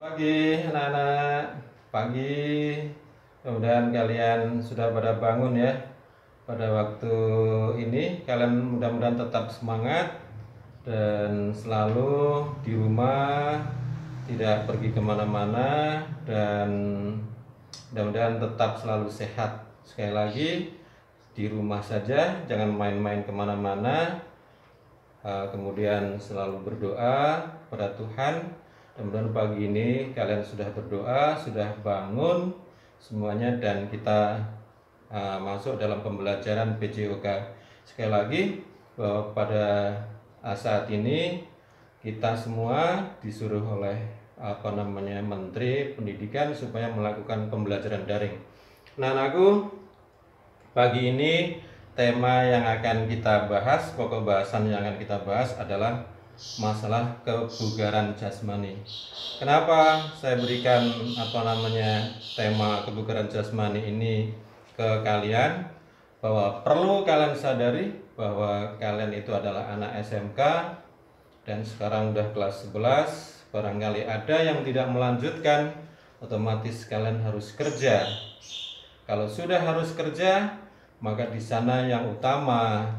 Pagi anak-anak, pagi. Mudah-mudahan kalian sudah pada bangun ya. Pada waktu ini kalian mudah-mudahan tetap semangat dan selalu di rumah, tidak pergi kemana-mana, dan mudah-mudahan tetap selalu sehat. Sekali lagi, di rumah saja, jangan main-main kemana-mana. Kemudian selalu berdoa pada Tuhan. Mudah-mudahan pagi ini kalian sudah berdoa, sudah bangun semuanya, dan kita masuk dalam pembelajaran PJOK. Sekali lagi bahwa pada saat ini kita semua disuruh oleh Menteri Pendidikan supaya melakukan pembelajaran daring. Nah, anakku, pagi ini tema yang akan kita bahas, pokok bahasan yang akan kita bahas adalah masalah kebugaran jasmani. Kenapa saya berikan tema kebugaran jasmani ini ke kalian? Bahwa perlu kalian sadari bahwa kalian itu adalah anak SMK dan sekarang udah kelas 11. Barangkali ada yang tidak melanjutkan, otomatis kalian harus kerja. Kalau sudah harus kerja, maka di sana yang utama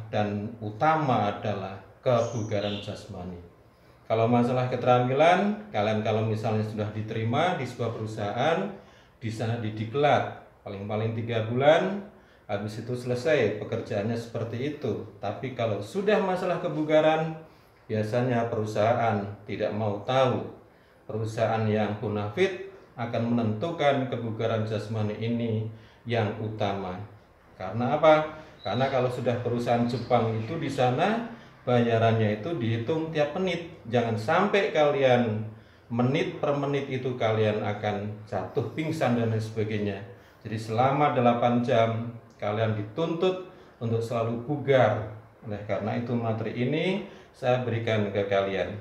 adalah kebugaran jasmani. Kalau masalah keterampilan, kalian kalau misalnya sudah diterima di sebuah perusahaan, di sana didiklat paling-paling 3 bulan, habis itu selesai pekerjaannya seperti itu. Tapi kalau sudah masalah kebugaran, biasanya perusahaan tidak mau tahu. Perusahaan yang munafik akan menentukan kebugaran jasmani ini yang utama. Karena apa? Karena kalau sudah perusahaan Jepang itu di sana bayarannya itu dihitung tiap menit. Jangan sampai kalian menit per menit itu kalian akan jatuh pingsan dan lain sebagainya. Jadi selama 8 jam kalian dituntut untuk selalu bugar. Oleh karena itu materi ini saya berikan ke kalian.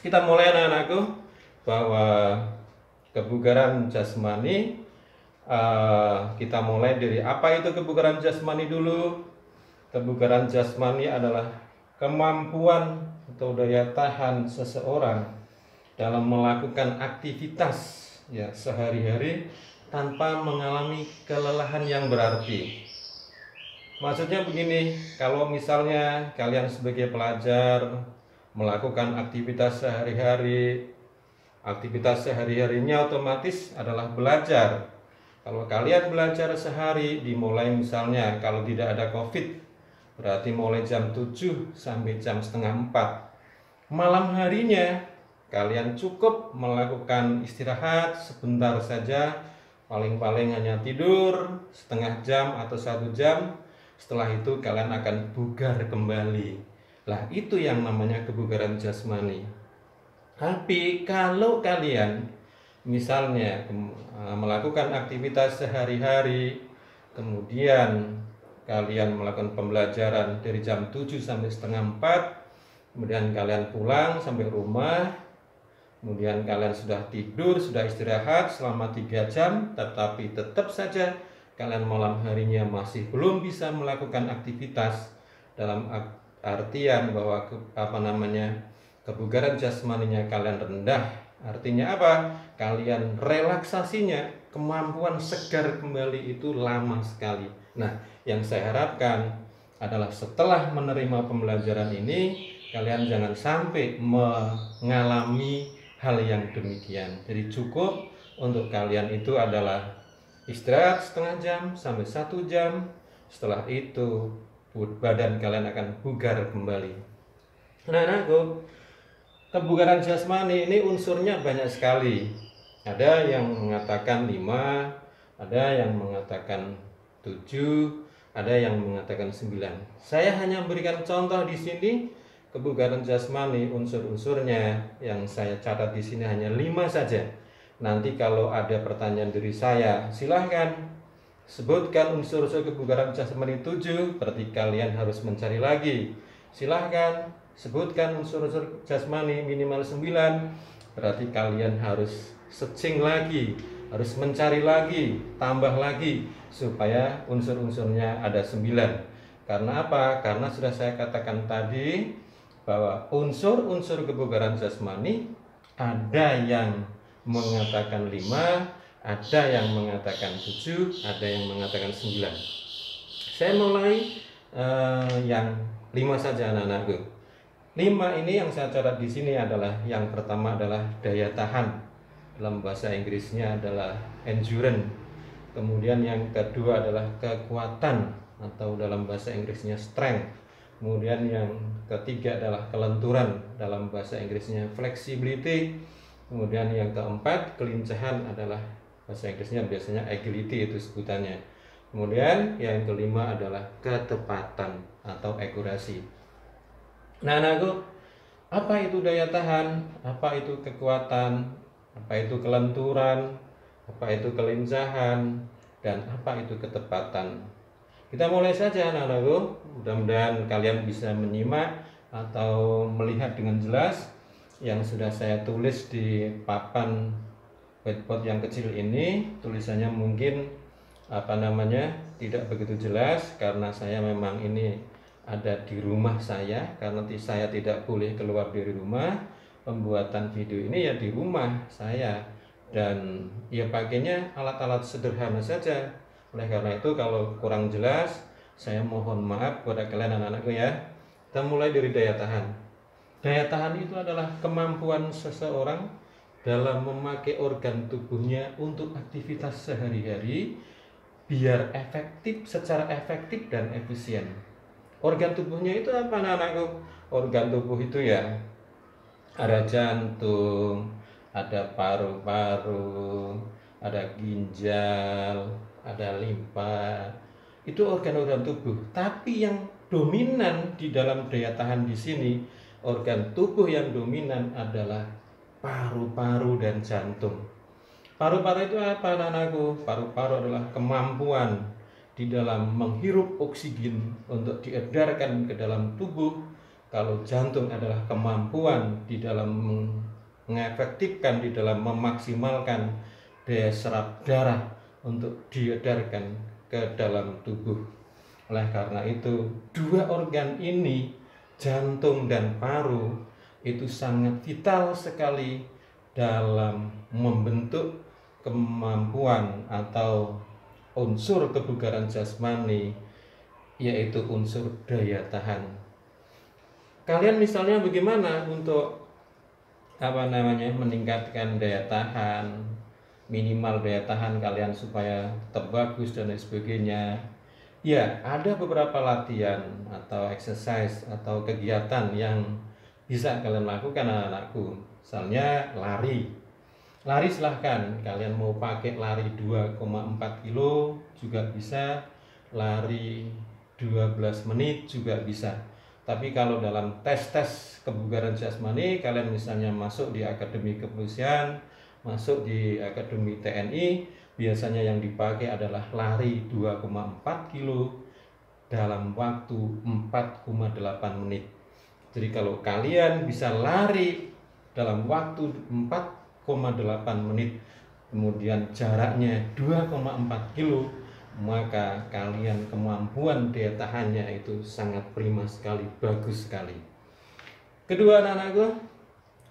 Kita mulai anak-anakku bahwa kebugaran jasmani, kita mulai dari apa itu kebugaran jasmani dulu. Kebugaran jasmani adalah kemampuan atau daya tahan seseorang dalam melakukan aktivitas sehari-hari tanpa mengalami kelelahan yang berarti. Maksudnya begini, kalau misalnya kalian sebagai pelajar melakukan aktivitas sehari-harinya otomatis adalah belajar. Kalau kalian belajar sehari, dimulai misalnya kalau tidak ada COVID, berarti mulai jam 7 sampai jam setengah 4. Malam harinya kalian cukup melakukan istirahat sebentar saja, paling-paling hanya tidur setengah jam atau 1 jam. Setelah itu kalian akan bugar kembali. Lah, itu yang namanya kebugaran jasmani. Tapi kalau kalian misalnya melakukan aktivitas sehari-hari, kemudian kalian melakukan pembelajaran dari jam 7 sampai setengah 4, kemudian kalian pulang sampai rumah, kemudian kalian sudah tidur, sudah istirahat selama 3 jam, tetapi tetap saja kalian malam harinya masih belum bisa melakukan aktivitas, dalam artian bahwa kebugaran jasmaninya kalian rendah. Artinya apa? Kalian relaksasinya, kemampuan segar kembali itu lama sekali. Nah, yang saya harapkan adalah setelah menerima pembelajaran ini, kalian jangan sampai mengalami hal yang demikian. Jadi cukup untuk kalian itu adalah istirahat setengah jam sampai 1 jam. Setelah itu badan kalian akan bugar kembali. Nah, kebugaran jasmani ini unsurnya banyak sekali. Ada yang mengatakan 5, ada yang mengatakan 7, ada yang mengatakan 9. Saya hanya memberikan contoh di sini. Kebugaran jasmani unsur-unsurnya yang saya catat di sini hanya 5 saja. Nanti kalau ada pertanyaan dari saya, silahkan sebutkan unsur-unsur kebugaran jasmani 7, berarti kalian harus mencari lagi. Silahkan sebutkan unsur-unsur jasmani minimal 9, berarti kalian harus searching lagi, harus mencari lagi, tambah lagi, supaya unsur-unsurnya ada 9. Karena apa? Karena sudah saya katakan tadi bahwa unsur-unsur kebugaran jasmani ada yang mengatakan 5, ada yang mengatakan 7, ada yang mengatakan 9. Saya mulai yang 5 saja anak-anakku. 5 ini yang saya catat di sini adalah yang pertama adalah daya tahan. Dalam bahasa Inggrisnya adalah endurance. Kemudian yang kedua adalah kekuatan atau dalam bahasa Inggrisnya strength. Kemudian yang ketiga adalah kelenturan, dalam bahasa Inggrisnya flexibility. Kemudian yang keempat kelincahan, adalah bahasa Inggrisnya biasanya agility itu sebutannya. Kemudian yang kelima adalah ketepatan atau akurasi. Nah, anakku, apa itu daya tahan? Apa itu kekuatan? Apa itu kelenturan? Apa itu kelincahan? Dan apa itu ketepatan? Kita mulai saja anak-anakku. Mudah-mudahan kalian bisa menyimak atau melihat dengan jelas yang sudah saya tulis di papan whiteboard yang kecil ini. Tulisannya mungkin tidak begitu jelas karena saya memang ini ada di rumah saya, karena saya tidak boleh keluar dari rumah. Pembuatan video ini ya di rumah saya, dan ya pakainya alat-alat sederhana saja. Oleh karena itu kalau kurang jelas saya mohon maaf kepada kalian anak-anakku ya. Kita mulai dari daya tahan. Daya tahan itu adalah kemampuan seseorang dalam memakai organ tubuhnya untuk aktivitas sehari-hari biar secara efektif dan efisien. Organ tubuhnya itu apa anak-anakku? Organ tubuh itu ya ada jantung, ada paru-paru, ada ginjal, ada limpa. Itu organ-organ tubuh. Tapi yang dominan di dalam daya tahan di sini, organ tubuh yang dominan adalah paru-paru dan jantung. Paru-paru itu apa anak-anakku? Paru-paru adalah kemampuan di dalam menghirup oksigen untuk diedarkan ke dalam tubuh. Kalau jantung adalah kemampuan di dalam mengefektifkan, di dalam memaksimalkan daya serap darah untuk diedarkan ke dalam tubuh. Oleh karena itu, dua organ ini, jantung dan paru, itu sangat vital sekali dalam membentuk kemampuan atau unsur kebugaran jasmani, yaitu unsur daya tahan. Kalian misalnya bagaimana untuk meningkatkan daya tahan, minimal daya tahan kalian supaya tetap bagus dan lain sebagainya? Ya, ada beberapa latihan atau exercise atau kegiatan yang bisa kalian lakukan anak-anakku. Misalnya lari. Lari silahkan, kalian mau pakai lari 2,4 kilo juga bisa, lari 12 menit juga bisa. Tapi kalau dalam tes kebugaran jasmani, kalian misalnya masuk di akademi kepolisian, masuk di akademi TNI, biasanya yang dipakai adalah lari 2,4 kilo dalam waktu 4,8 menit. Jadi kalau kalian bisa lari dalam waktu 4,8 menit, kemudian jaraknya 2,4 kilo, maka kalian kemampuan daya tahannya itu sangat prima sekali, bagus sekali. Kedua anak-anakku,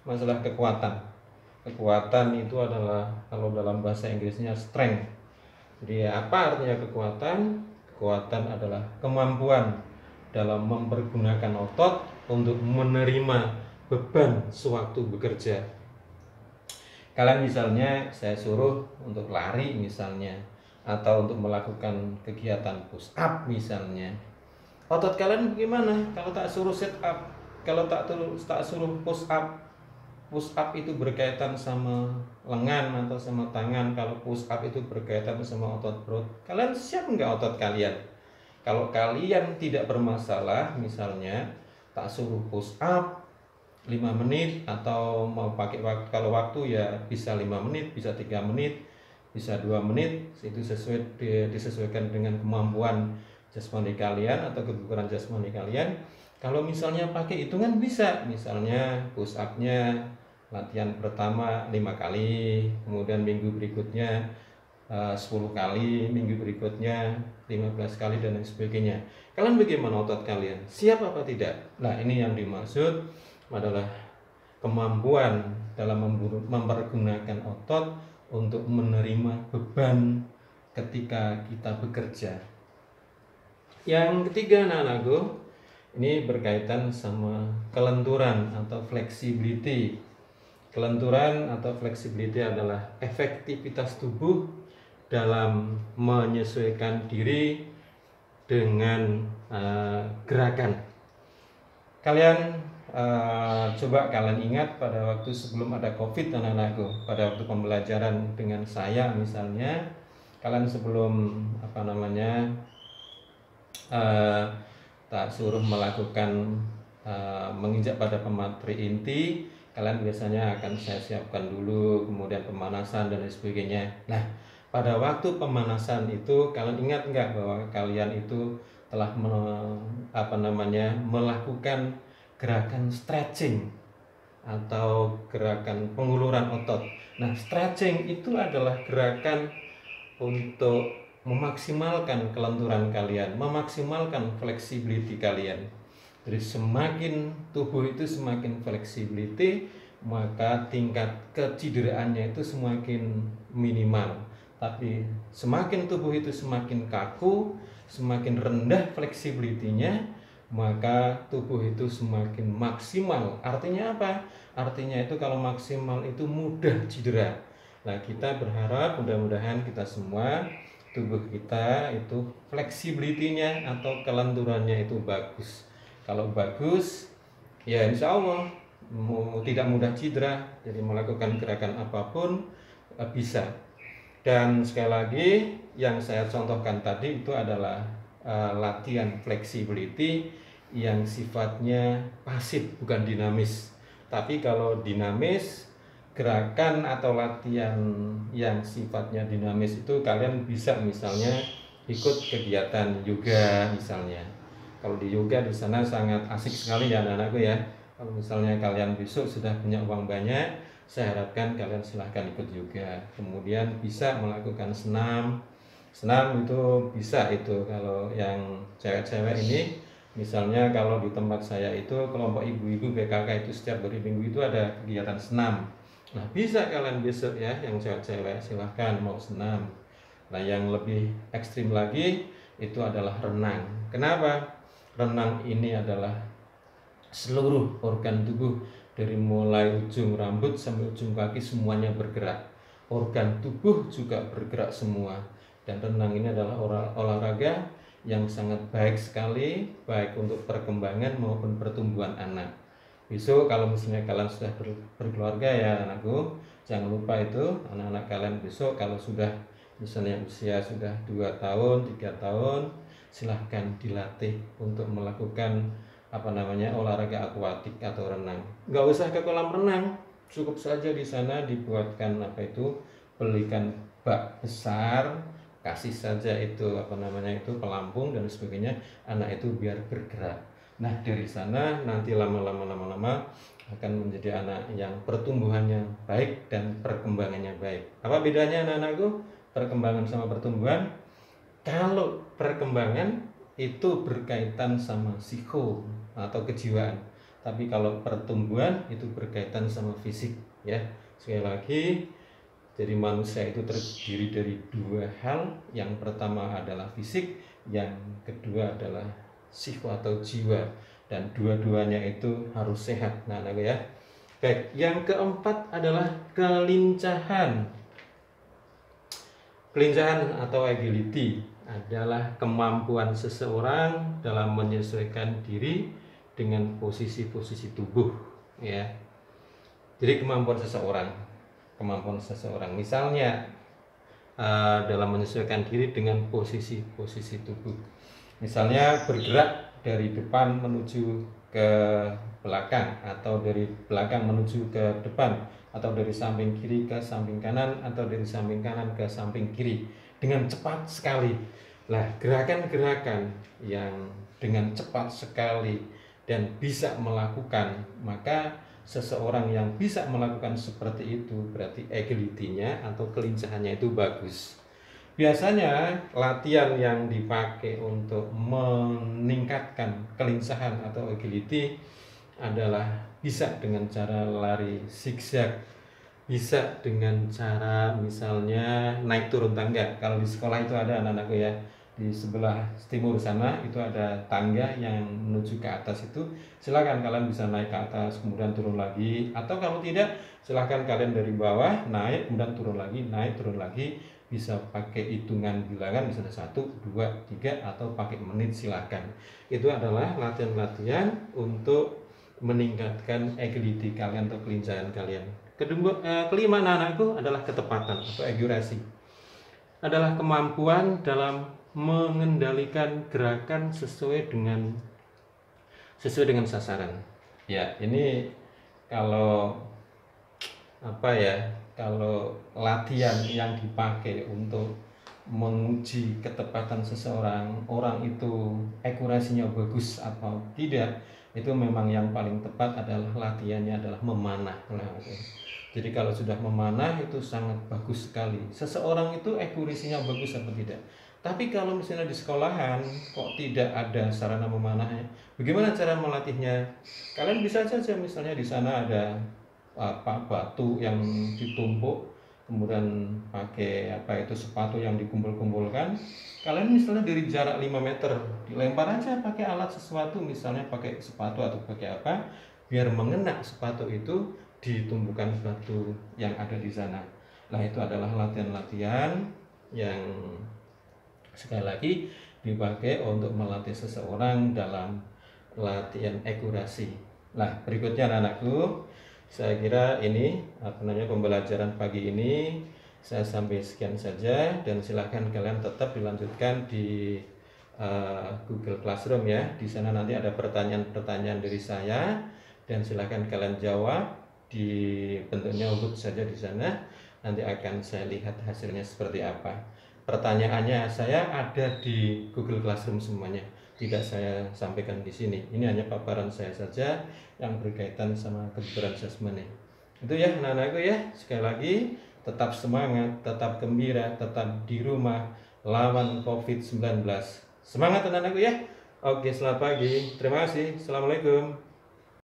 masalah kekuatan. Kekuatan itu adalah kalau dalam bahasa Inggrisnya strength. Jadi apa artinya kekuatan? Kekuatan adalah kemampuan dalam mempergunakan otot untuk menerima beban sewaktu bekerja. Kalian misalnya saya suruh untuk lari misalnya, atau untuk melakukan kegiatan push up misalnya, otot kalian bagaimana kalau tak suruh sit up? Kalau tak suruh push up? Push up itu berkaitan sama lengan atau sama tangan. Kalau push up itu berkaitan sama otot perut. Kalian siap nggak otot kalian? Kalau kalian tidak bermasalah, misalnya tak suruh push up 5 menit, atau mau pakai waktu, kalau waktu ya bisa 5 menit, bisa 3 menit, bisa 2 menit, itu disesuaikan dengan kemampuan jasmani kalian atau kebugaran jasmani kalian. Kalau misalnya pakai hitungan bisa, misalnya push up-nya latihan pertama 5 kali, kemudian minggu berikutnya 10 kali, minggu berikutnya 15 kali dan lain sebagainya. Kalian bagaimana otot kalian? Siap apa tidak? Nah, ini yang dimaksud adalah kemampuan dalam mempergunakan otot untuk menerima beban ketika kita bekerja. Yang ketiga anak-anakku, ini berkaitan sama kelenturan atau flexibility. Kelenturan atau flexibility adalah efektivitas tubuh dalam menyesuaikan diri dengan gerakan. Kalian coba kalian ingat pada waktu sebelum ada COVID anak-anakku, pada waktu pembelajaran dengan saya misalnya, kalian sebelum tak suruh melakukan menginjak pada pematri inti, kalian biasanya akan saya siapkan dulu, kemudian pemanasan dan lain sebagainya. Nah, pada waktu pemanasan itu kalian ingat nggak bahwa kalian itu telah melakukan gerakan stretching atau gerakan penguluran otot. Nah, stretching itu adalah gerakan untuk memaksimalkan kelenturan kalian, memaksimalkan flexibility kalian. Jadi semakin tubuh itu semakin flexibility, maka tingkat kecederaannya itu semakin minimal. Tapi semakin tubuh itu semakin kaku, semakin rendah flexibility-nya, maka tubuh itu semakin maksimal. Artinya apa? Artinya itu kalau maksimal itu mudah cedera. Nah, kita berharap mudah-mudahan kita semua tubuh kita itu flexibility-nya atau kelenturannya itu bagus. Kalau bagus, ya insya Allah tidak mudah cedera. Jadi melakukan gerakan apapun bisa. Dan sekali lagi yang saya contohkan tadi itu adalah latihan flexibility yang sifatnya pasif, bukan dinamis. Tapi kalau dinamis, gerakan atau latihan yang sifatnya dinamis itu kalian bisa misalnya ikut kegiatan yoga misalnya. Kalau di yoga di sana sangat asik sekali ya anak-anakku ya. Kalau misalnya kalian besok sudah punya uang banyak, saya harapkan kalian silahkan ikut yoga. Kemudian bisa melakukan senam. Senam itu bisa itu kalau yang cewek-cewek ini, misalnya kalau di tempat saya itu kelompok ibu-ibu PKK itu setiap hari Minggu itu ada kegiatan senam. Nah, bisa kalian besok ya, yang cewek-cewek silahkan mau senam. Nah, yang lebih ekstrim lagi itu adalah renang. Kenapa? Renang ini adalah seluruh organ tubuh dari mulai ujung rambut sampai ujung kaki semuanya bergerak. Organ tubuh juga bergerak semua. Dan renang ini adalah olahraga yang sangat baik sekali, baik untuk perkembangan maupun pertumbuhan anak. Besok kalau misalnya kalian sudah berkeluarga ya anakku, jangan lupa itu anak-anak kalian besok kalau sudah misalnya usia sudah 2 tahun, 3 tahun, silahkan dilatih untuk melakukan olahraga akuatik atau renang. Nggak usah ke kolam renang, cukup saja di sana dibuatkan belikan bak besar, kasih saja itu pelampung dan sebagainya, anak itu biar bergerak. Nah, dari sana nanti lama-lama akan menjadi anak yang pertumbuhannya baik dan perkembangannya baik. Apa bedanya anak-anakku? Perkembangan sama pertumbuhan. Kalau perkembangan itu berkaitan sama psiko atau kejiwaan. Tapi kalau pertumbuhan itu berkaitan sama fisik ya. Sekali lagi, jadi manusia itu terdiri dari 2 hal. Yang pertama adalah fisik, yang kedua adalah psiko atau jiwa, dan dua-duanya itu harus sehat. Nah, ya. Baik, yang keempat adalah kelincahan. Kelincahan atau agility adalah kemampuan seseorang dalam menyesuaikan diri dengan posisi-posisi tubuh, ya. Jadi kemampuan seseorang misalnya dalam menyesuaikan diri dengan posisi-posisi tubuh. Misalnya bergerak dari depan menuju ke belakang, atau dari belakang menuju ke depan, atau dari samping kiri ke samping kanan, atau dari samping kanan ke samping kiri dengan cepat sekali. Nah, gerakan-gerakan yang dengan cepat sekali dan bisa melakukan, maka seseorang yang bisa melakukan seperti itu berarti agility-nya atau kelincahannya itu bagus. Biasanya latihan yang dipakai untuk meningkatkan kelincahan atau agility adalah bisa dengan cara lari zigzag, bisa dengan cara misalnya naik turun tangga. Kalau di sekolah itu ada anak-anakku ya, di sebelah timur sana itu ada tangga yang menuju ke atas, itu silakan kalian bisa naik ke atas kemudian turun lagi, atau kalau tidak silakan kalian dari bawah naik kemudian turun lagi, naik turun lagi, bisa pakai hitungan bilangan misalnya 1, 2, 3, atau pakai menit silakan. Itu adalah latihan-latihan untuk meningkatkan agility kalian atau kelincahan kalian. Kelima anak-anakku adalah ketepatan atau akurasi. Adalah kemampuan dalam mengendalikan gerakan sesuai dengan sasaran. Ya, ini kalau kalau latihan yang dipakai untuk menguji ketepatan seseorang, orang itu akurasinya bagus atau tidak, itu memang yang paling tepat adalah latihannya adalah memanah. Jadi kalau sudah memanah itu sangat bagus sekali. Seseorang itu akurasinya bagus atau tidak. Tapi kalau misalnya di sekolahan kok tidak ada sarana memanahnya, bagaimana cara melatihnya? Kalian bisa saja misalnya di sana ada batu yang ditumpuk, kemudian pakai sepatu yang dikumpul-kumpulkan. Kalian misalnya dari jarak 5 meter dilempar aja pakai alat sesuatu, misalnya pakai sepatu atau pakai apa, biar mengena sepatu itu di tumpukan batu yang ada di sana. Nah, itu adalah latihan-latihan yang sekali lagi dipakai untuk melatih seseorang dalam latihan akurasi. Nah, berikutnya anak-anakku, saya kira ini pembelajaran pagi ini saya sampai sekian saja, dan silahkan kalian tetap dilanjutkan di Google Classroom ya. Di sana nanti ada pertanyaan-pertanyaan dari saya, dan silahkan kalian jawab di bentuknya urut saja di sana. Nanti akan saya lihat hasilnya seperti apa. Pertanyaannya saya ada di Google Classroom semuanya, tidak saya sampaikan di sini. Ini hanya paparan saya saja yang berkaitan sama kejujuran jasmani. Itu ya anak-anakku ya. Sekali lagi, tetap semangat, tetap gembira, tetap di rumah lawan COVID-19. Semangat anak-anakku ya. Oke, selamat pagi. Terima kasih. Assalamualaikum.